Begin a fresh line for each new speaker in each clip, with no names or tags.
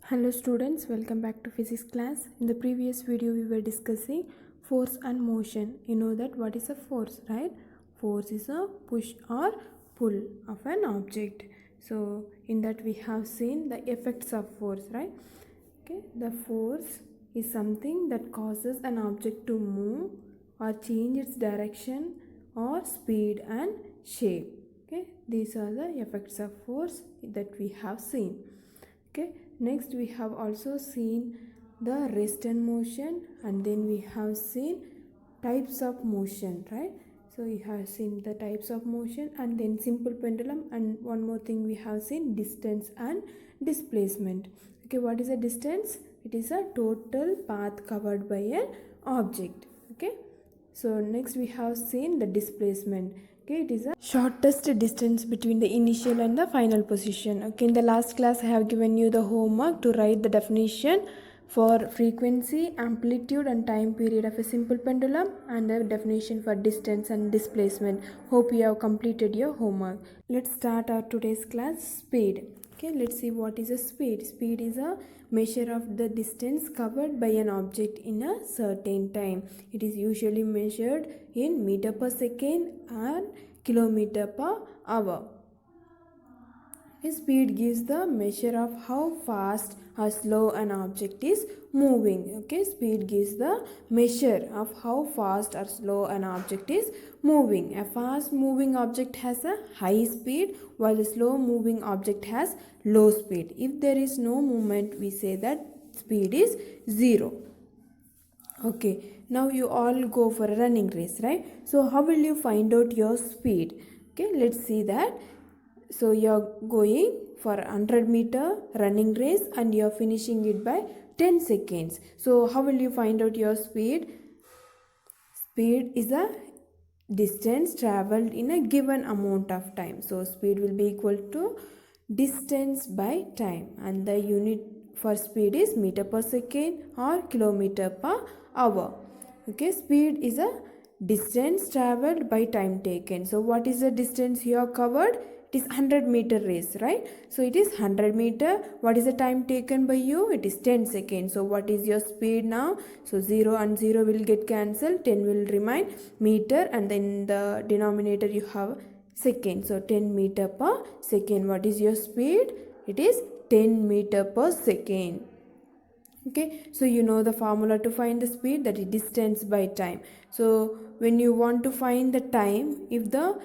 Hello students, welcome back to physics class. In the previous video we were discussing force and motion. You know that what is a force, right? Force is a push or pull of an object. So in that we have seen the effects of force, right? Okay, the force is something that causes an object to move or change its direction or speed and shape. Okay, these are the effects of force that we have seen. Okay, next we have also seen the rest and motion, and then we have seen types of motion, right? So you have seen the types of motion and then simple pendulum, and one more thing we have seen distance and displacement. Okay, what is a distance? It is a total path covered by an object. Okay, so next we have seen the displacement. Okay, it is a shortest distance between the initial and the final position. Okay, in the last class I have given you the homework to write the definition for frequency, amplitude and time period of a simple pendulum, and the definition for distance and displacement. Hope you have completed your homework. Let's start our today's class. Speed. Okay, let's see what is a speed. Speed is a measure of the distance covered by an object in a certain time. It is usually measured in meter per second and kilometer per hour. Speed gives the measure of how fast or slow an object is moving. Okay, speed gives the measure of how fast or slow an object is moving. A fast moving object has a high speed, while a slow moving object has low speed. If there is no movement, we say that speed is 0. Okay, now you all go for a running race, right? So how will you find out your speed? Okay, let's see that. So you're going for 100-meter running race and you're finishing it by 10 seconds. So how will you find out your speed? Speed is a distance traveled in a given amount of time. So speed will be equal to distance by time, and the unit for speed is meter per second or kilometer per hour. Okay, speed is a distance traveled by time taken. So what is the distance you have covered? It is 100-meter race, right? So it is 100 meter. What is the time taken by you? It is 10 seconds. So what is your speed now? So 0 and 0 will get cancelled. 10 will remain meter, and then the denominator you have second. So 10 meter per second. What is your speed? It is 10 meter per second. Okay, so you know the formula to find the speed, that is distance by time. So when you want to find the time, if the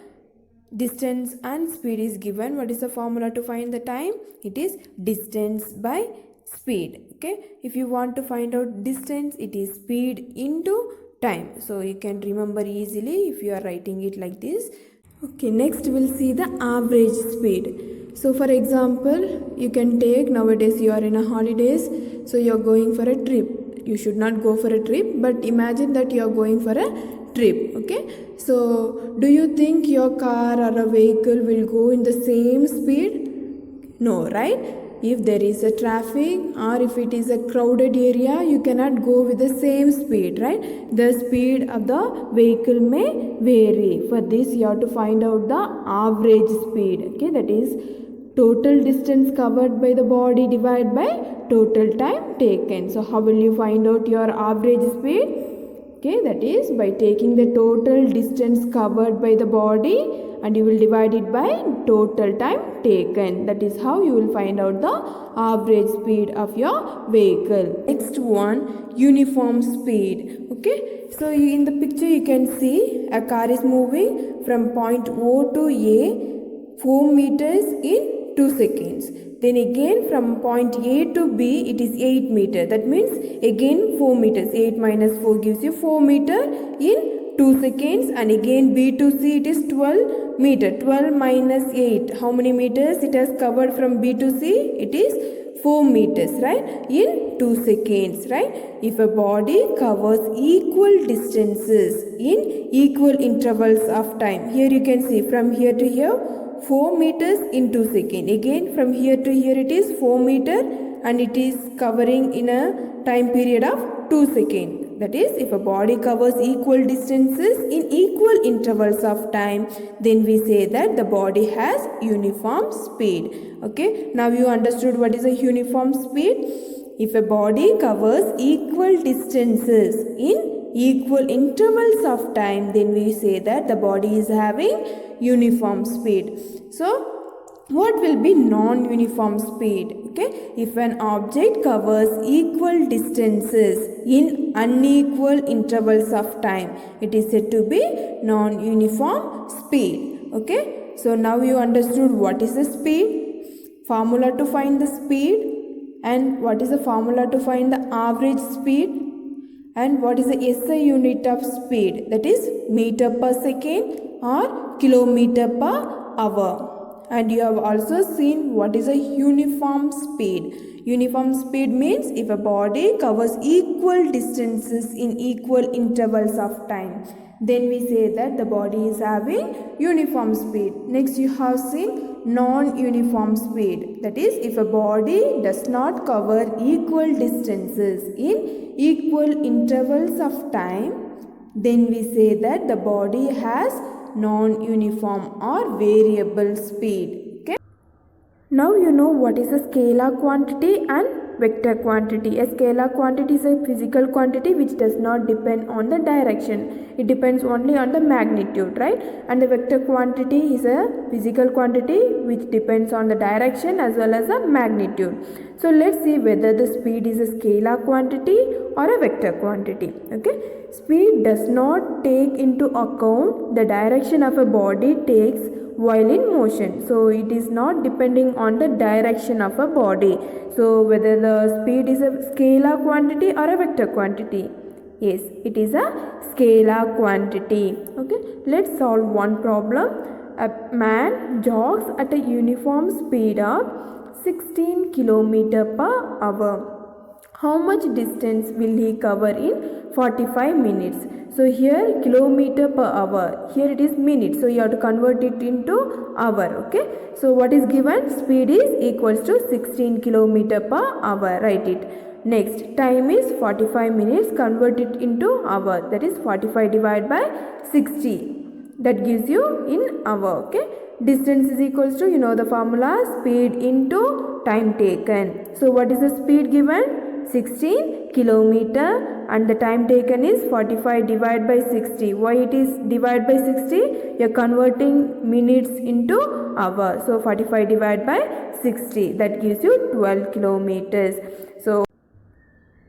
distance and speed is given, what is the formula to find the time? It is distance by speed. Okay, if you want to find out distance, it is speed into time. So you can remember easily if you are writing it like this. Okay, next we'll see the average speed. So for example, you can take, nowadays you are in a holidays, so you are going for a trip. You should not go for a trip, but imagine that you are going for a trip. Okay, so do you think your car or a vehicle will go in the same speed? No, right? If there is a traffic or if it is a crowded area, you cannot go with the same speed, right? The speed of the vehicle may vary. For this you have to find out the average speed. Okay, that is total distance covered by the body divided by total time taken. So how will you find out your average speed? Okay, that is by taking the total distance covered by the body and you will divide it by total time taken. That is how you will find out the average speed of your vehicle. Next one, uniform speed. Okay, so in the picture you can see a car is moving from point O to A 4 meters in 2 seconds. Then again from point A to B it is 8 meter. That means again 4 meters. 8 minus 4 gives you 4 meter in 2 seconds, and again B to C it is 12 meter. 12 minus 8. How many meters it has covered from B to C? It is 4 meters, right? In 2 seconds, right? If a body covers equal distances in equal intervals of time. Here you can see from here to here 4 meters in 2 seconds. Again from here to here it is 4 meter and it is covering in a time period of 2 seconds. That is, if a body covers equal distances in equal intervals of time, then we say that the body has uniform speed. Okay, now you understood what is a uniform speed? If a body covers equal distances in equal intervals of time, then we say that the body is having uniform speed. So, what will be non-uniform speed? Okay, if an object covers equal distances in unequal intervals of time, it is said to be non-uniform speed. Okay, so now you understood what is the speed, formula to find the speed, and what is the formula to find the average speed, and what is the SI unit of speed, that is meter per second or kilometer per hour. And you have also seen what is a uniform speed. Uniform speed means if a body covers equal distances in equal intervals of time, then we say that the body is having uniform speed. Next you have seen non-uniform speed. That is, if a body does not cover equal distances in equal intervals of time, then we say that the body has non-uniform or variable speed. Okay. Now you know what is a scalar quantity and vector quantity. A scalar quantity is a physical quantity which does not depend on the direction. It depends only on the magnitude, right? And the vector quantity is a physical quantity which depends on the direction as well as the magnitude. So let's see whether the speed is a scalar quantity or a vector quantity. Okay. Speed does not take into account the direction of a body takes while in motion. So it is not depending on the direction of a body. So whether the speed is a scalar quantity or a vector quantity. Yes, it is a scalar quantity. Okay, let's solve one problem. A man jogs at a uniform speed of 16 km per hour. How much distance will he cover in 45 minutes? So here kilometer per hour, here it is minutes, so you have to convert it into hour. Okay, so what is given? Speed is equals to 16 km per hour, write it. Next, time is 45 minutes, convert it into hour, that is 45 divided by 60, that gives you in hour. Okay, distance is equals to, you know the formula, speed into time taken. So what is the speed given? 16 kilometer, and the time taken is 45 divided by 60. Why it is divided by 60? You are converting minutes into hour. So 45 divided by 60, that gives you 12 kilometers. So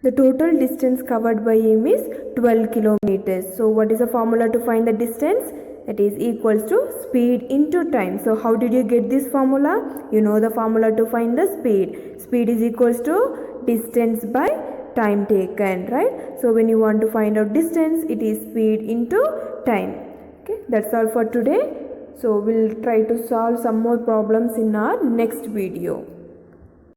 the total distance covered by him is 12 kilometers. So what is the formula to find the distance? That is equals to speed into time. So how did you get this formula? You know the formula to find the speed. Speed is equals to distance by time taken, right? So when you want to find out distance, it is speed into time. Okay, that's all for today. So we'll try to solve some more problems in our next video.